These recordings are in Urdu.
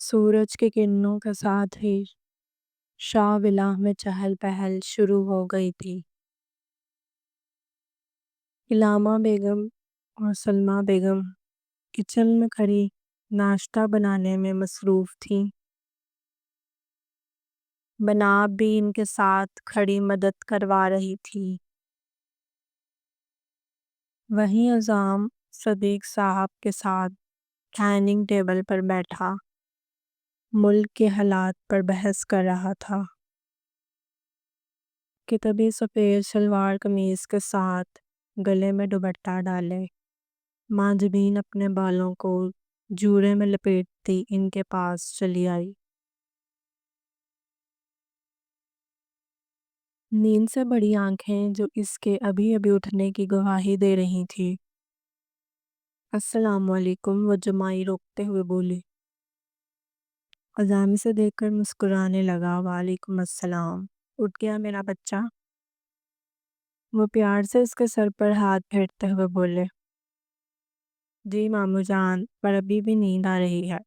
سورج کی کرنوں کے ساتھ ہی شاہ ولاح میں چہل پہل شروع ہو گئی تھی۔ علامہ بیگم اور سلمیٰ بیگم کچن میں کھڑی ناشتہ بنانے میں مصروف تھیں۔ بناب بھی ان کے ساتھ کھڑی مدد کروا رہی تھی۔ وہیں عزام صدیق صاحب کے ساتھ ڈائننگ ٹیبل پر بیٹھا ملک کے حالات پر بحث کر رہا تھا کہ تبھی سفید شلوار قمیض کے ساتھ گلے میں دوپٹہ ڈالے ماں جبین اپنے بالوں کو جوڑے میں لپیٹتی ان کے پاس چلی آئی۔ نیند سے بڑی آنکھیں جو اس کے ابھی ابھی اٹھنے کی گواہی دے رہی تھی۔ السلام علیکم، وہ جمائی روکتے ہوئے بولی۔ عزام سے دیکھ کر مسکرانے لگا۔ وعلیکم السلام، اٹھ گیا میرا بچہ؟ وہ پیار سے اس کے سر پر ہاتھ پھیرتے ہوئے بولے۔ جی مامو جان، پر ابھی بھی نیند آ رہی ہے۔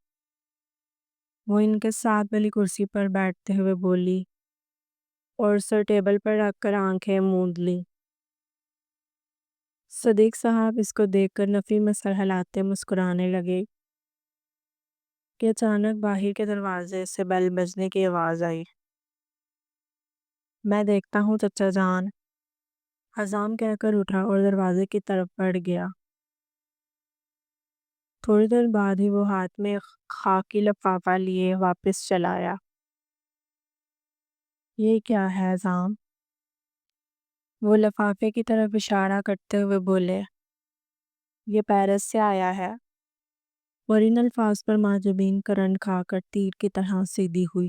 وہ ان کے ساتھ والی کرسی پر بیٹھتے ہوئے بولی اور سر ٹیبل پر رکھ کر آنکھیں موند لی۔ صدیق صاحب اس کو دیکھ کر نفی میں سر ہلاتے مسکرانے لگے کہ اچانک باہر کے دروازے سے بیل بجنے کی آواز آئی۔ میں دیکھتا ہوں چچا جان، عزام کہہ کر اٹھا اور دروازے کی طرف بڑھ گیا۔ تھوڑی دیر بعد ہی وہ ہاتھ میں خاکی لفافہ لیے واپس چلا آیا۔ یہ کیا ہے عزام؟ وہ لفافے کی طرف اشارہ کرتے ہوئے بولے۔ یہ پیرس سے آیا ہے۔ اور ان الفاظ پر ماں جبین کرنٹ کھا کر تیر کی طرح سیدھی ہوئی۔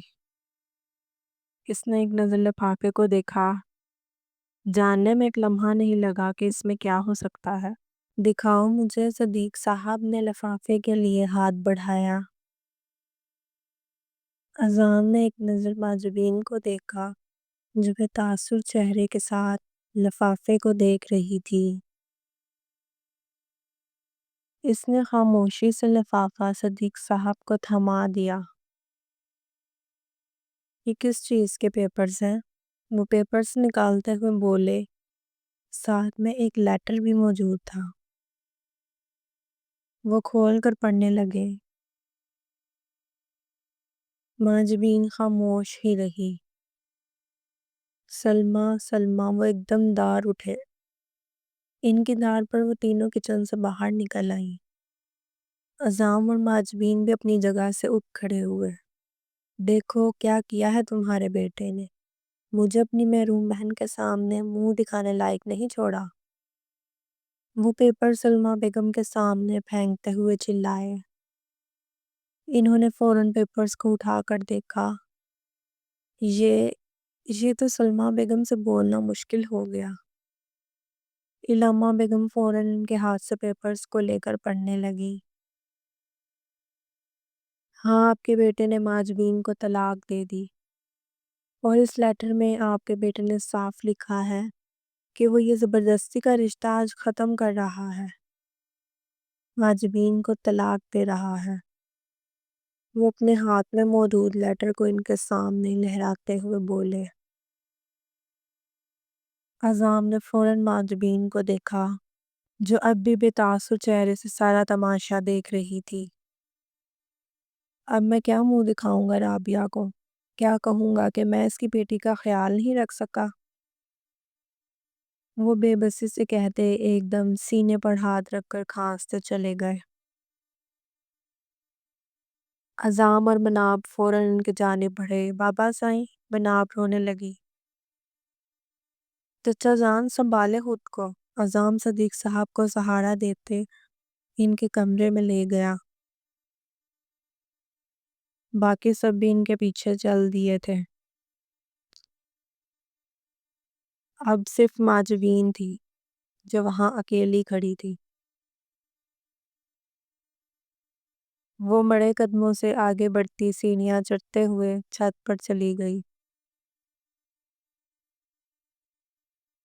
اس نے ایک نظر لفافے کو دیکھا۔ جاننے میں ایک لمحہ نہیں لگا کہ اس میں کیا ہو سکتا ہے۔ دکھاؤ مجھے، صدیق صاحب نے لفافے کے لیے ہاتھ بڑھایا۔ عزام نے ایک نظر ماں جبین کو دیکھا جو بے تاثر چہرے کے ساتھ لفافے کو دیکھ رہی تھی۔ اس نے خاموشی سے لفافہ صدیق صاحب کو تھما دیا۔ یہ کس چیز کے پیپرز ہیں؟ وہ پیپرز نکالتے ہوئے بولے۔ ساتھ میں ایک لیٹر بھی موجود تھا۔ وہ کھول کر پڑھنے لگے۔ ماں جبین خاموش ہی رہی۔ سلمیٰ وہ ایک دم دار اٹھے۔ ان کی دار پر وہ تینوں کچن سے باہر نکل آئیں۔ عزام اور ماں جبین بھی اپنی جگہ سے اٹھ کھڑے ہوئے۔ دیکھو کیا کیا ہے تمہارے بیٹے نے، مجھے اپنی محروم بہن کے سامنے منہ دکھانے لائق نہیں چھوڑا۔ وہ پیپر سلمیٰ بیگم کے سامنے پھینکتے ہوئے چلائے۔ انہوں نے فوراً پیپرز کو اٹھا کر دیکھا۔ یہ تو سلمیٰ بیگم سے بولنا مشکل ہو گیا۔ علامہ بیگم فوراً ان کے ہاتھ سے پیپرز کو لے کر پڑھنے لگی۔ ہاں، آپ کے بیٹے نے ماں جبین کو طلاق دے دی، اور اس لیٹر میں آپ کے بیٹے نے صاف لکھا ہے کہ وہ یہ زبردستی کا رشتہ آج ختم کر رہا ہے، ماں جبین کو طلاق دے رہا ہے۔ وہ اپنے ہاتھ میں موجود لیٹر کو ان کے سامنے لہراتے ہوئے بولے۔ عزام نے فوراً ماں جبین کو دیکھا جو اب بھی بے تاثر چہرے سے سارا تماشا دیکھ رہی تھی۔ اب میں کیا منہ دکھاؤں گا رابعہ کو؟ کیا کہوں گا کہ میں اس کی بیٹی کا خیال نہیں رکھ سکا؟ وہ بے بسی سے کہتے ایک دم سینے پر ہاتھ رکھ کر کھانستے چلے گئے۔ عزام اور بناب فوراً ان کے جانب بڑھے۔ بابا سائیں، بناب رونے لگی۔ چچا جان سنبھالے خود کو، عزام صدیق صاحب کو سہارا دیتے ان کے کمرے میں لے گیا۔ باقی سب بھی ان کے پیچھے چل دیے تھے۔ اب صرف ماں جبین تھی جو وہاں اکیلی کھڑی تھی۔ وہ بڑے قدموں سے آگے بڑھتی سیڑھیاں چڑھتے ہوئے چھت پر چلی گئی۔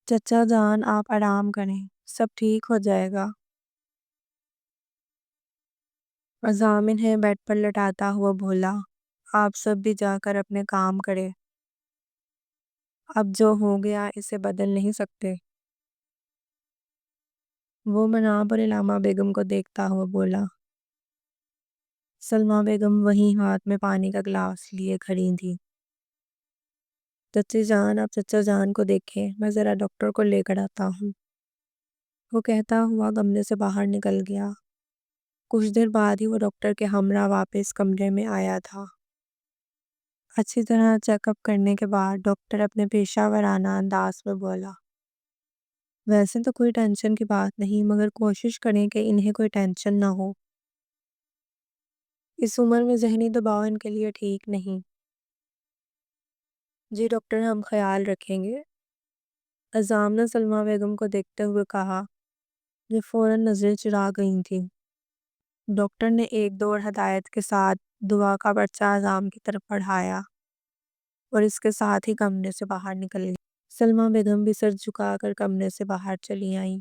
چچا جان آپ آرام کریں، سب ٹھیک ہو جائے گا۔ عظام انہیں بیڈ پر لٹاتا ہوا بولا، آپ سب بھی جا کر اپنے کام کرے، اب جو ہو گیا اسے بدل نہیں سکتے۔ وہ مناب اور علامہ بیگم کو دیکھتا ہوا بولا۔ سلمیٰ بیگم وہیں ہاتھ میں پانی کا گلاس لیے کھڑی تھی۔ چچی جان، آپ چچا جان کو دیکھیں، میں ذرا ڈاکٹر کو لے کر آتا ہوں۔ وہ کہتا ہوا کمرے سے باہر نکل گیا۔ کچھ دیر بعد ہی وہ ڈاکٹر کے ہمراہ واپس کمرے میں آیا تھا۔ اچھی طرح چیک اپ کرنے کے بعد ڈاکٹر اپنے پیشہ ورانہ انداز میں بولا، ویسے تو کوئی ٹینشن کی بات نہیں، مگر کوشش کریں کہ انہیں کوئی ٹینشن نہ ہو۔ اس عمر میں ذہنی دباؤ ان کے لیے ٹھیک نہیں۔ جی ڈاکٹر، ہم خیال رکھیں گے۔ عظام نے سلمیٰ بیگم کو دیکھتے ہوئے کہا، جو فوراً نظریں چرا گئی تھیں۔ ڈاکٹر نے ایک دو ہدایت کے ساتھ دعا کا پرچہ عظام کی طرف بڑھایا اور اس کے ساتھ ہی کمرے سے باہر نکل گئی۔ سلمیٰ بیگم بھی سر جھکا کر کمرے سے باہر چلی آئیں۔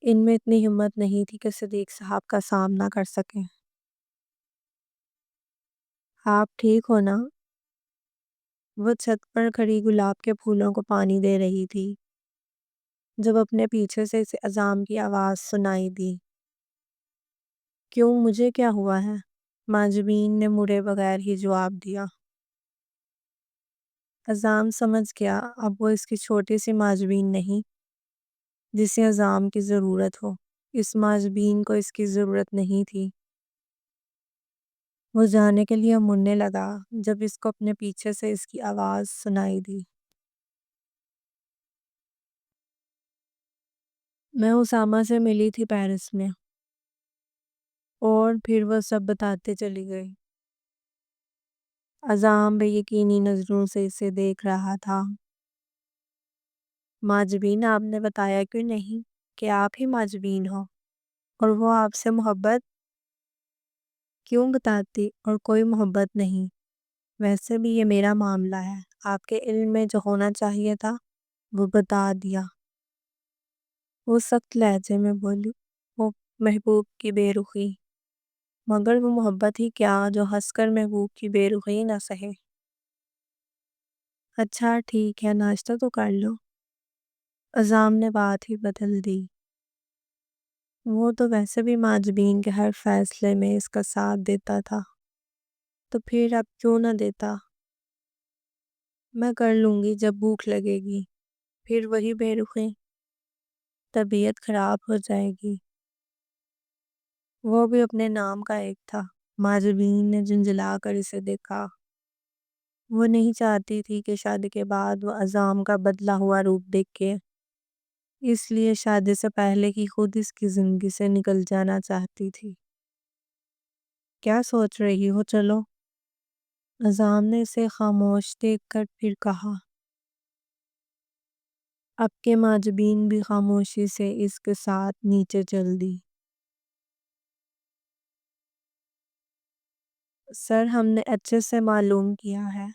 ان میں اتنی ہمت نہیں تھی کہ صدیق صاحب کا سامنا کر سکیں۔ آپ ٹھیک ہو نا؟ وہ چھت پر کھڑی گلاب کے پھولوں کو پانی دے رہی تھی جب اپنے پیچھے سے اسے عظام کی آواز سنائی دی۔ کیوں، مجھے کیا ہوا ہے؟ ماجبین نے مڑے بغیر ہی جواب دیا۔ عظام سمجھ گیا اب وہ اس کی چھوٹی سی ماجبین نہیں جسے عظام کی ضرورت ہو۔ اس ماجبین کو اس کی ضرورت نہیں تھی۔ وہ جانے کے لیے مڑنے لگا جب اس کو اپنے پیچھے سے اس کی آواز سنائی دی۔ میں اسامہ سے ملی تھی پیرس میں، اور پھر وہ سب بتاتے چلی گئی۔ عظام بے یقینی نظروں سے اسے دیکھ رہا تھا۔ ماجبین، آپ نے بتایا کیوں نہیں کہ آپ ہی ماجبین ہو، اور وہ آپ سے محبت کیوں بتاتی؟ اور کوئی محبت نہیں، ویسے بھی یہ میرا معاملہ ہے، آپ کے علم میں جو ہونا چاہیے تھا وہ بتا دیا۔ وہ سخت لہجے میں بولی، وہ محبوب کی بے رخی، مگر وہ محبت ہی کیا جو ہنس کر محبوب کی بے رخی نہ سہے۔ اچھا ٹھیک ہے، ناشتہ تو کر لو۔ عظام نے بات ہی بدل دی۔ وہ تو ویسے بھی ماجبین کے ہر فیصلے میں اس کا ساتھ دیتا تھا، تو پھر اب کیوں نہ دیتا؟ میں کر لوں گی جب بھوک لگے گی، پھر وہی بے رخی، طبیعت خراب ہو جائے گی۔ وہ بھی اپنے نام کا ایک تھا۔ ماجبین نے جنجلا کر اسے دیکھا۔ وہ نہیں چاہتی تھی کہ شادی کے بعد وہ عظام کا بدلا ہوا روپ دیکھے، اس لیے شادی سے پہلے ہی خود اس کی زندگی سے نکل جانا چاہتی تھی۔ کیا سوچ رہی ہو؟ چلو۔ عظام نے اسے خاموش دیکھ کر پھر کہا۔ اب کے ماجبین بھی خاموشی سے اس کے ساتھ نیچے چل دی۔ سر، ہم نے اچھے سے معلوم کیا ہے،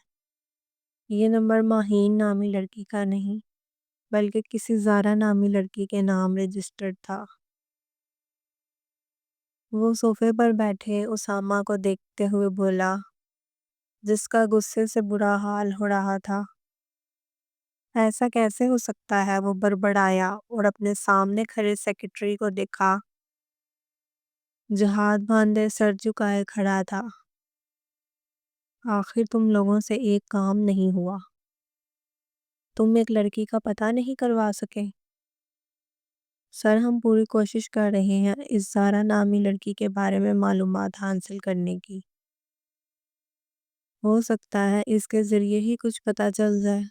یہ نمبر ماہین نامی لڑکی کا نہیں بلکہ کسی زارا نامی لڑکی کے نام رجسٹرڈ تھا۔ وہ صوفے پر بیٹھے اسامہ کو دیکھتے ہوئے بولا، جس کا غصے سے برا حال ہو رہا تھا۔ ایسا کیسے ہو سکتا ہے؟ وہ بڑبڑایا اور اپنے سامنے کھڑے سیکرٹری کو دیکھا جو ہاتھ باندھے سر جھکائے کھڑا تھا۔ آخر تم لوگوں سے ایک کام نہیں ہوا، تم ایک لڑکی کا پتہ نہیں کروا سکے؟ سر، ہم پوری کوشش کر رہے ہیں اس زارا نامی لڑکی کے بارے میں معلومات حاصل کرنے کی۔ ہو سکتا ہے اس کے ذریعے ہی کچھ پتہ چل جائے۔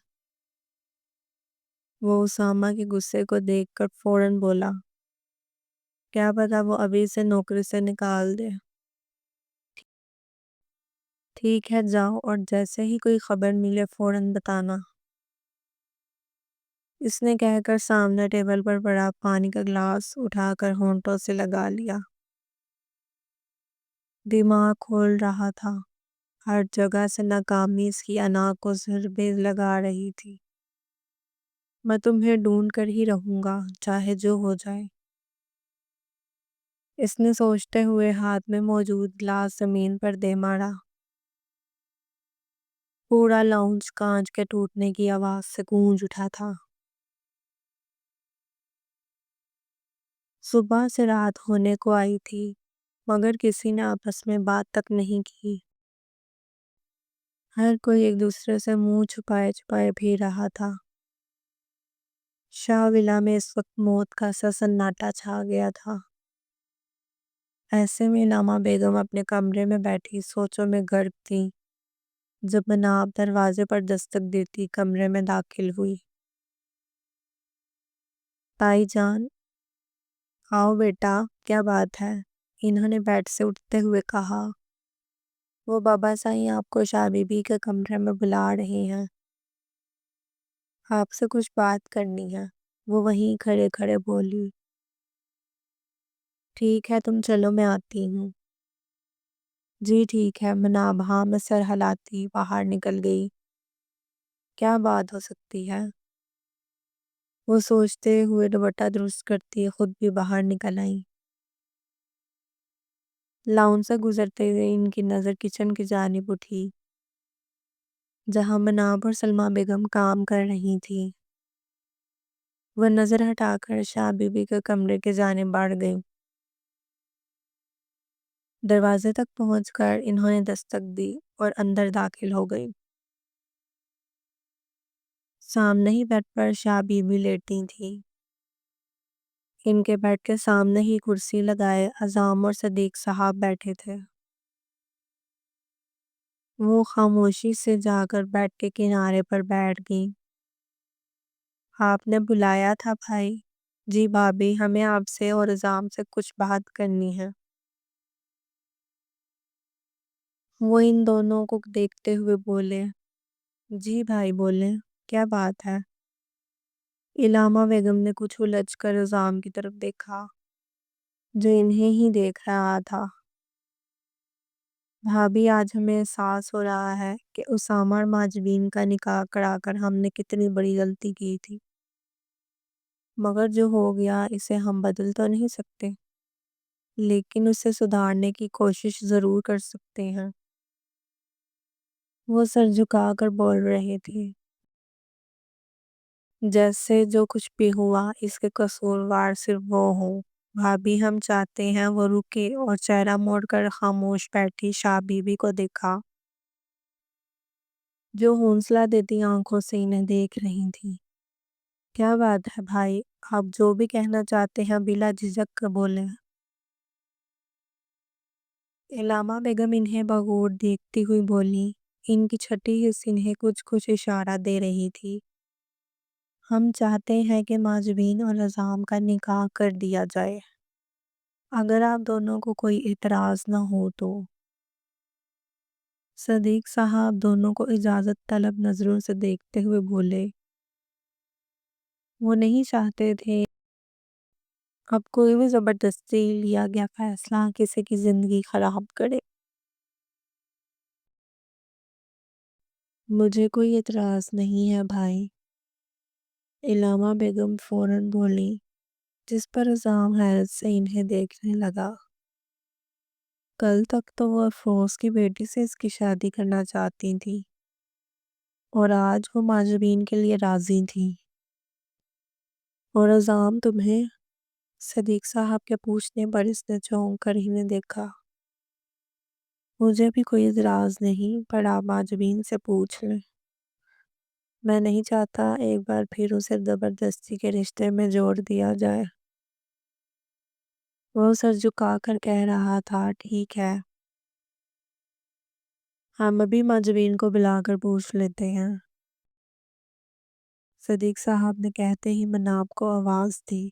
وہ اسامہ کے غصے کو دیکھ کر فوراً بولا، کیا پتہ وہ ابھی سے نوکری سے نکال دے۔ ٹھیک ہے، جاؤ، اور جیسے ہی کوئی خبر ملے فوراً بتانا۔ اس نے کہہ کر سامنے ٹیبل پر پڑا پانی کا گلاس اٹھا کر ہونٹوں سے لگا لیا۔ دماغ کھول رہا تھا، ہر جگہ سے ناکامی اس کی انا کو ضربے لگا رہی تھی۔ میں تمہیں ڈھونڈ کر ہی رہوں گا، چاہے جو ہو جائے۔ اس نے سوچتے ہوئے ہاتھ میں موجود گلاس زمین پر دے مارا۔ پورا لاؤنج کانچ کے ٹوٹنے کی آواز سے گونج اٹھا تھا۔ صبح سے رات ہونے کو آئی تھی مگر کسی نے آپس میں بات تک نہیں کی۔ ہر کوئی ایک دوسرے سے منہ چھپائے چھپائے پھر رہا تھا۔ شاہ ولا میں اس وقت موت کا سا سناٹا چھا گیا تھا۔ ایسے میں علامہ بیگم اپنے کمرے میں بیٹھی سوچوں میں غرق تھی جب مناب دروازے پر دستک دیتی کمرے میں داخل ہوئی۔ تائی جان، آؤ بیٹا، کیا بات ہے؟ انہوں نے بیڈ سے اٹھتے ہوئے کہا۔ وہ بابا سائیں آپ کو شاہ بی بی کے کمرے میں بلا رہے ہیں۔ آپ سے کچھ بات کرنی ہے، وہ وہیں کھڑے کھڑے بولی۔ ٹھیک ہے تم چلو میں آتی ہوں۔ جی ٹھیک ہے، مناب ہاں میں سر ہلاتی باہر نکل گئی۔ کیا بات ہو سکتی ہے؟ وہ سوچتے ہوئے دوپٹہ درست کرتی خود بھی باہر نکل آئی۔ لاؤن سے گزرتے ہوئے ان کی نظر کچن کی جانب اٹھی جہاں مناب اور سلمہ بیگم کام کر رہی تھی۔ وہ نظر ہٹا کر شاہ بی بی کے کمرے کے جانب بڑھ گئی۔ دروازے تک پہنچ کر انہوں نے دستک دی اور اندر داخل ہو گئی۔ سامنے ہی بیڈ پر شاہ بی بی لیٹی تھی۔ ان کے بیڈ کے سامنے ہی کرسی لگائے اعظم اور صدیق صاحب بیٹھے تھے۔ وہ خاموشی سے جا کر بیڈ کے کنارے پر بیٹھ گئی۔ آپ نے بلایا تھا بھائی؟ جی بھابی، ہمیں آپ سے اور اعظم سے کچھ بات کرنی ہے۔ وہ ان دونوں کو دیکھتے ہوئے بولے۔ جی بھائی بولیں، کیا بات ہے؟ علامہ بیگم نے کچھ الجھ کر اعظم کی طرف دیکھا جو انہیں ہی دیکھ رہا تھا۔ بھابی آج ہمیں احساس ہو رہا ہے کہ اسامہ اور ماجبین کا نکاح کرا کر ہم نے کتنی بڑی غلطی کی تھی، مگر جو ہو گیا اسے ہم بدل تو نہیں سکتے، لیکن اسے سدھارنے کی کوشش ضرور کر سکتے ہیں۔ وہ سر جھکا کر بول رہے تھے جیسے جو کچھ بھی ہوا اس کے قصوروار صرف وہ ہوں۔ بھابی ہم چاہتے ہیں وہ رکے اور چہرہ موڑ کر خاموش بیٹھی شاہ بی بی کو دیکھا جو حوصلہ دیتی آنکھوں سے انہیں دیکھ رہی تھی۔ کیا بات ہے بھائی، آپ جو بھی کہنا چاہتے ہیں بلا جھجک بولیں۔ علامہ بیگم انہیں بغور دیکھتی ہوئی بولی۔ ان کی چھٹی حص انہیں کچھ اشارہ دے رہی تھی۔ ہم چاہتے ہیں کہ ماجبین اور اعظم کا نکاح کر دیا جائے، اگر آپ دونوں کو کوئی اعتراض نہ ہو تو۔ صدیق صاحب دونوں کو اجازت طلب نظروں سے دیکھتے ہوئے بولے۔ وہ نہیں چاہتے تھے اب کوئی بھی زبردستی لیا گیا فیصلہ کسی کی زندگی خراب کرے۔ مجھے کوئی اعتراض نہیں ہے بھائی، علامہ بیگم فوراً بولی، جس پر اعظم حیرت سے انہیں دیکھنے لگا۔ کل تک تو وہ افروز کی بیٹی سے اس کی شادی کرنا چاہتی تھی اور آج وہ ماجبین کے لیے راضی تھی، اور اعظم تمہیں؟ صدیق صاحب کے پوچھنے پر اس نے چونک کر انہیں دیکھا۔ مجھے بھی کوئی اعتراض نہیں، پر آپ ماجبین سے پوچھ لیں۔ میں نہیں چاہتا ایک بار پھر اسے زبردستی کے رشتے میں جوڑ دیا جائے۔ وہ سر جھکا کر کہہ رہا تھا، ٹھیک ہے، ہم ابھی ماجبین کو بلا کر پوچھ لیتے ہیں۔ صدیق صاحب نے کہتے ہی مناب کو آواز دی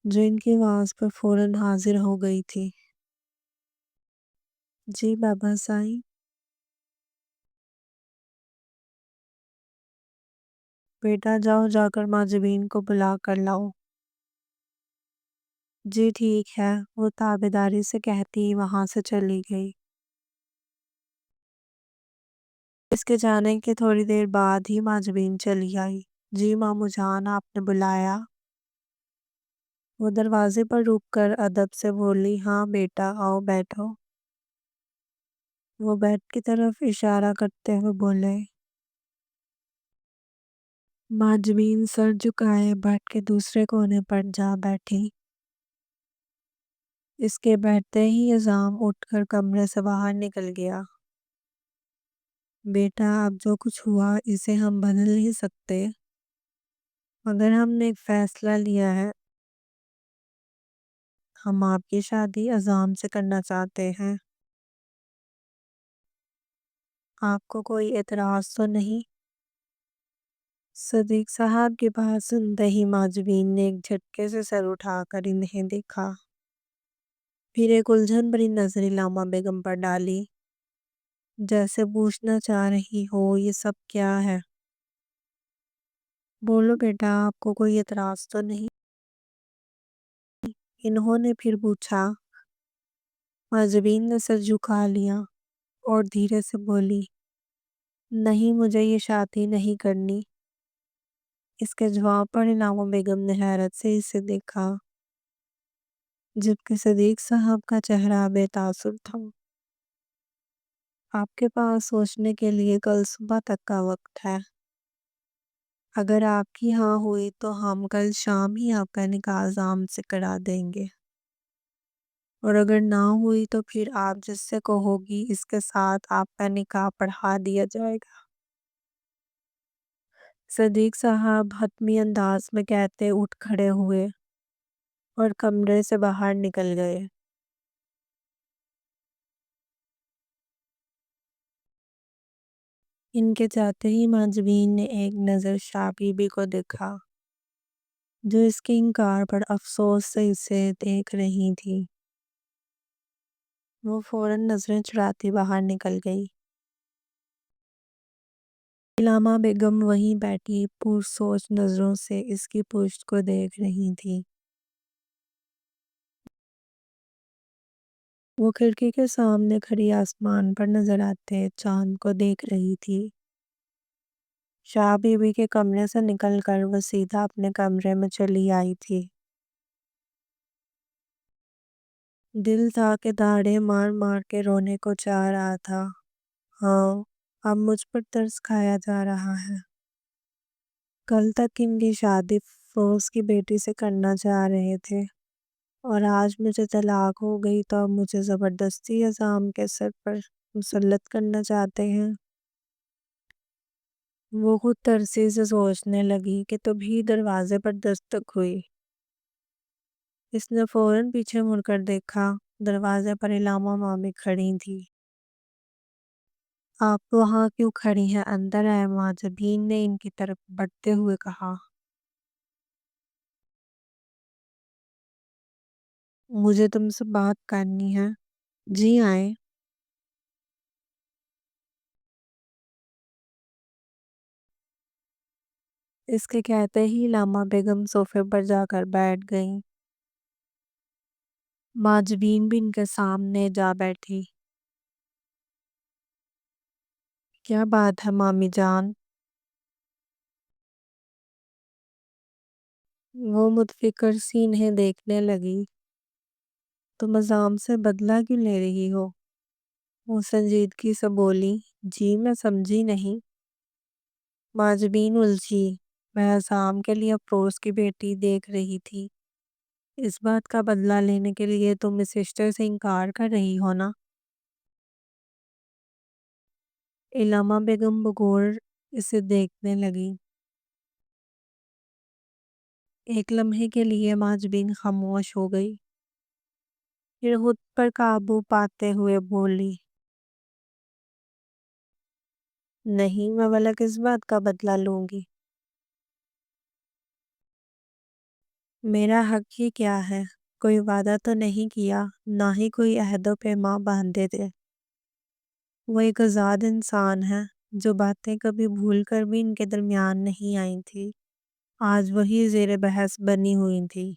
جو ان کی آواز پر فوراً حاضر ہو گئی تھی۔ جی بابا سائیں۔ بیٹا جاؤ جا کر ماجبین کو بلا کر لاؤ۔ جی ٹھیک ہے، وہ تابعداری سے کہتی وہاں سے چلی گئی۔ اس کے جانے کے تھوڑی دیر بعد ہی ماجبین چلی آئی۔ جی مامو جان، آپ نے بلایا؟ وہ دروازے پر رک کر ادب سے بولی، ہاں بیٹا آؤ بیٹھو۔ وہ بیڈ کی طرف اشارہ کرتے ہوئے بولے۔ معجبین سر جھکائے بیڈ کے دوسرے کونے پر جا بیٹھی۔ اس کے بیٹھتے ہی عظام اٹھ کر کمرے سے باہر نکل گیا۔ بیٹا اب جو کچھ ہوا اسے ہم بدل نہیں سکتے، مگر ہم نے ایک فیصلہ لیا ہے، ہم آپ کی شادی عظام سے کرنا چاہتے ہیں۔ آپ کو کوئی اعتراض تو نہیں؟ صدیق صاحب کی بات سنتے ہی معجبین نے ایک جھٹکے سے سر اٹھا کر انہیں دیکھا، پھر ایک الجھن بھری نظر علامہ بیگم پر ڈالی، جیسے پوچھنا چاہ رہی ہو یہ سب کیا ہے؟ بولو بیٹا آپ کو کوئی اعتراض تو نہیں؟ انہوں نے پھر پوچھا۔ معجبین نے سر جھکا لیا اور دھیرے سے بولی، نہیں مجھے یہ شادی نہیں کرنی۔ اس کے جواب پر علامہ بیگم نے حیرت سے اسے دیکھا، جبکہ صدیق صاحب کا چہرہ بے تاثر تھا۔ آپ کے پاس سوچنے کے لیے کل صبح تک کا وقت ہے۔ اگر آپ کی ہاں ہوئی تو ہم کل شام ہی آپ کا نکاح عظام سے کرا دیں گے، اور اگر نہ ہوئی تو پھر آپ جس سے کہو گی اس کے ساتھ آپ کا نکاح پڑھا دیا جائے گا۔ صدیق صاحب حتمی انداز میں کہتے اٹھ کھڑے ہوئے اور کمرے سے باہر نکل گئے۔ ان کے جاتے ہی معجبین نے ایک نظر شاہ بی بی کو دیکھا، جو اس کے انکار پر افسوس سے اسے دیکھ رہی تھی۔ وہ فوراً نظریں چراتی باہر نکل گئی۔ علامہ بیگم وہیں بیٹھی پرسوچ نظروں سے اس کی پشت کو دیکھ رہی تھی۔ وہ کھڑکی کے سامنے کھڑی آسمان پر نظر آتے چاند کو دیکھ رہی تھی۔ شاہ بی بی کے کمرے سے نکل کر وہ سیدھا اپنے کمرے میں چلی آئی تھی۔ دل تھا کہ داڑھیں مار مار کے رونے کو چاہ رہا تھا۔ ہاں اب مجھ پر ترس کھایا جا رہا ہے۔ کل تک ان کی شادی فروز کی بیٹی سے کرنا چاہ رہے تھے، اور آج مجھے طلاق ہو گئی تو اب مجھے زبردستی عظام کے سر پر مسلط کرنا چاہتے ہیں۔ وہ خود ترسی سے سوچنے لگی کہ تبھی دروازے پر دستک ہوئی۔ اس نے فوراً پیچھے مڑ کر دیکھا، دروازے پر علامہ مامی کھڑی تھی۔ آپ وہاں کیوں کھڑی ہیں؟ اندر آئے، معجبین نے ان کی طرف بڑھتے ہوئے کہا۔ مجھے تم سے بات کرنی ہے۔ جی آئیں۔ اس کے کہتے ہی علامہ بیگم صوفے پر جا کر بیٹھ گئیں۔ معجبین بھی ان کے سامنے جا بیٹھی۔ کیا بات ہے مامی جان؟ وہ متفکر سی انہیں دیکھنے لگی۔ تم عظام سے بدلہ کیوں لے رہی ہو؟ وہ سنجیدگی سے بولی، جی میں سمجھی نہیں۔ معجبین الجھی، میں عظام کے لیے افروز کی بیٹی دیکھ رہی تھی۔ اس بات کا بدلہ لینے کے لیے تم اس رشتے سے انکار کر رہی ہو نا؟ علامہ بیگم بغور اسے دیکھنے لگی۔ ایک لمحے کے لیے معجبین خاموش ہو گئی، پھر خود پر قابو پاتے ہوئے بولی، نہیں میں بھلا کس بات کا بدلہ لوں گی؟ میرا حق ہی کیا ہے؟ کوئی وعدہ تو نہیں کیا، نہ ہی کوئی عہد و پیمان باندھے تھے۔ وہ ایک آزاد انسان ہے، جو باتیں کبھی بھول کر بھی ان کے درمیان نہیں آئی تھی، آج وہی زیر بحث بنی ہوئی تھی۔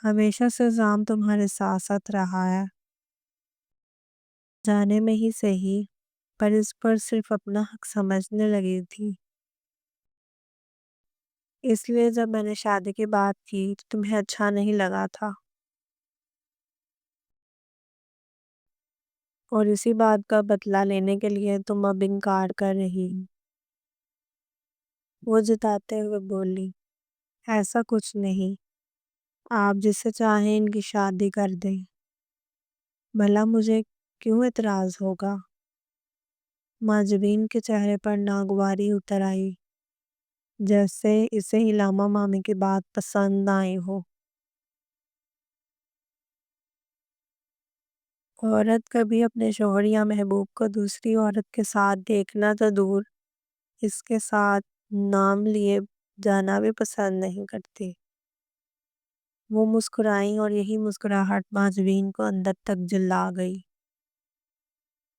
ہمیشہ سے عظام تمہارے ساتھ ساتھ رہا ہے، جانے میں ہی صحیح، پر اس پر صرف اپنا حق سمجھنے لگی تھی۔ اس لیے جب میں نے شادی کی بات کی تو تمہیں اچھا نہیں لگا تھا، اور اسی بات کا بدلہ لینے کے لیے تم اب انکار کر رہی۔ وہ جتاتے ہوئے بولی، ایسا کچھ نہیں، آپ جس سے چاہیں ان کی شادی کر دیں، بھلا مجھے کیوں اعتراض ہوگا؟ ماجبین کے چہرے پر ناگواری اتر آئی، جیسے اسے علامہ مامی کی بات پسند نہ آئی ہو۔ عورت کبھی اپنے شوہر یا محبوب کو دوسری عورت کے ساتھ دیکھنا تو دور، اس کے ساتھ نام لیے جانا بھی پسند نہیں کرتی۔ وہ مسکرائیں اور یہی مسکراہٹ ماجبین کو اندر تک جلا گئی۔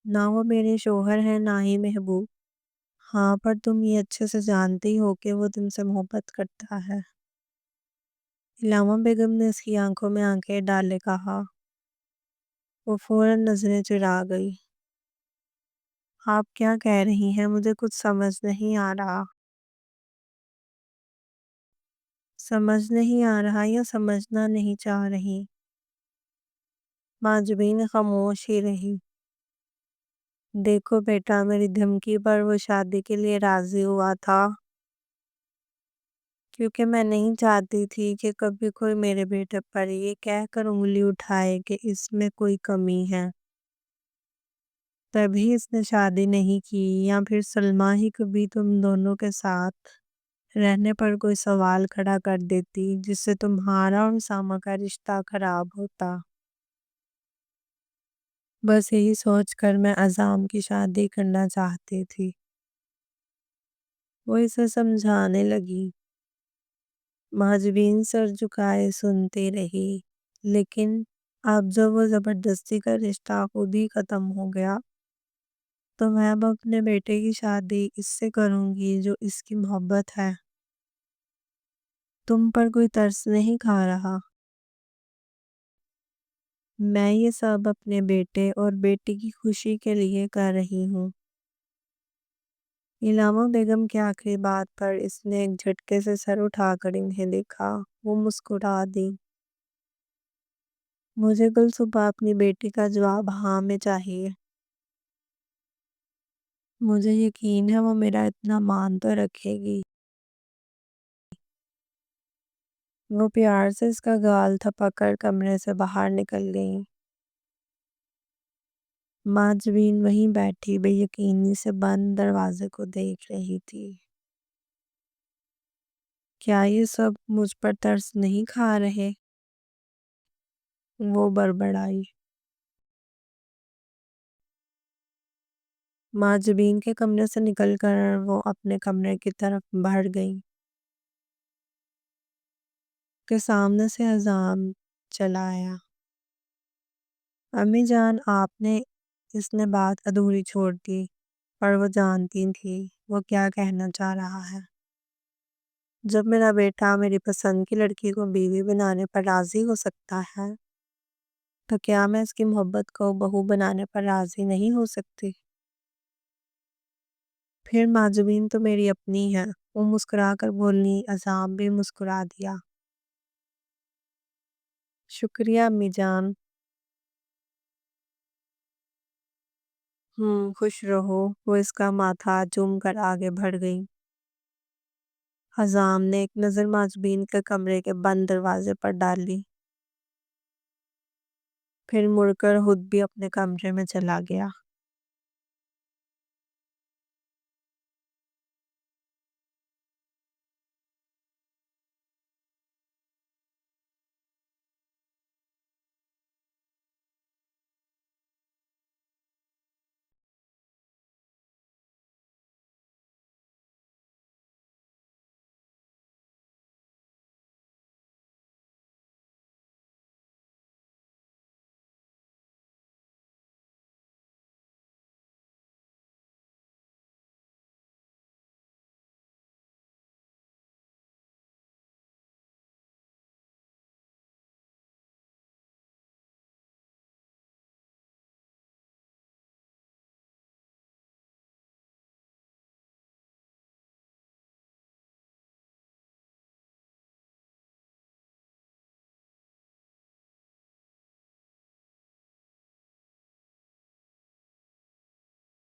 نہ وہ میرے شوہر ہیں نہ ہی محبوب، ہاں پر تم یہ اچھے سے جانتی ہو کہ وہ تم سے محبت کرتا ہے۔ علامہ بیگم نے اس کی آنکھوں میں آنکھیں ڈالے کہا۔ وہ فوراً نظریں چرا گئی۔ آپ کیا کہہ رہی ہیں؟ مجھے کچھ سمجھ نہیں آ رہا۔ سمجھ نہیں آ رہا یا سمجھنا نہیں چاہ رہی؟ ماجبین خاموش ہی رہی۔ دیکھو بیٹا، میری دھمکی پر وہ شادی کے لیے راضی ہوا تھا کیونکہ میں نہیں چاہتی تھی کہ کبھی کوئی میرے بیٹے پر یہ کہہ کر انگلی اٹھائے کہ اس میں کوئی کمی ہے۔ تبھی اس نے شادی نہیں کی، یا پھر سلمیٰ ہی کبھی تم دونوں کے ساتھ رہنے پر کوئی سوال کھڑا کر دیتی جس سے تمہارا اور سامہ کا رشتہ خراب ہوتا۔ بس یہی سوچ کر میں عزام کی شادی کرنا چاہتی تھی۔ وہ اسے سمجھانے لگی۔ ماجبین سر جھکائے سنتی رہی، لیکن اب جب وہ زبردستی کا رشتہ خود ہی ختم ہو گیا تو میں اب اپنے بیٹے کی شادی اس سے کروں گی جو اس کی محبت ہے۔ تم پر کوئی ترس نہیں کھا رہا؟ میں یہ سب اپنے بیٹے اور بیٹی کی خوشی کے لیے کر رہی ہوں۔ علامہ بیگم کی آخری بات پر اس نے ایک جھٹکے سے سر اٹھا کر انہیں دیکھا۔ وہ مسکرا دی۔ مجھے کل صبح اپنی بیٹی کا جواب ہاں میں چاہیے۔ مجھے یقین ہے وہ میرا اتنا مان تو رکھے گی۔ وہ پیار سے اس کا گال تھپک کر کمرے سے باہر نکل گئی۔ ماجبین وہیں بیٹھی بے یقینی سے بند دروازے کو دیکھ رہی تھی۔ کیا یہ سب مجھ پر ترس نہیں کھا رہے؟ وہ بڑبڑائی۔ ماجبین کے کمرے سے نکل کر وہ اپنے کمرے کی طرف بڑھ گئی کہ سامنے سے عزام چلا آیا۔ امی جان، آپ نے اس نے بات ادھوری چھوڑ دی، پر وہ جانتی تھی وہ کیا کہنا چاہ رہا ہے۔ جب میرا بیٹا میری پسند کی لڑکی کو بیوی بنانے پر راضی ہو سکتا ہے تو کیا میں اس کی محبت کو بہو بنانے پر راضی نہیں ہو سکتی؟ پھر ماجبین تو میری اپنی ہے۔ وہ مسکرا کر بولی۔ عزام بھی مسکرا دیا۔ شکریہ امی جان۔ خوش رہو۔ وہ اس کا ماتھا چوم کر آگے بڑھ گئی۔ عزام نے ایک نظر ماجبین کے کمرے کے بند دروازے پر ڈالی، پھر مڑ کر خود بھی اپنے کمرے میں چلا گیا۔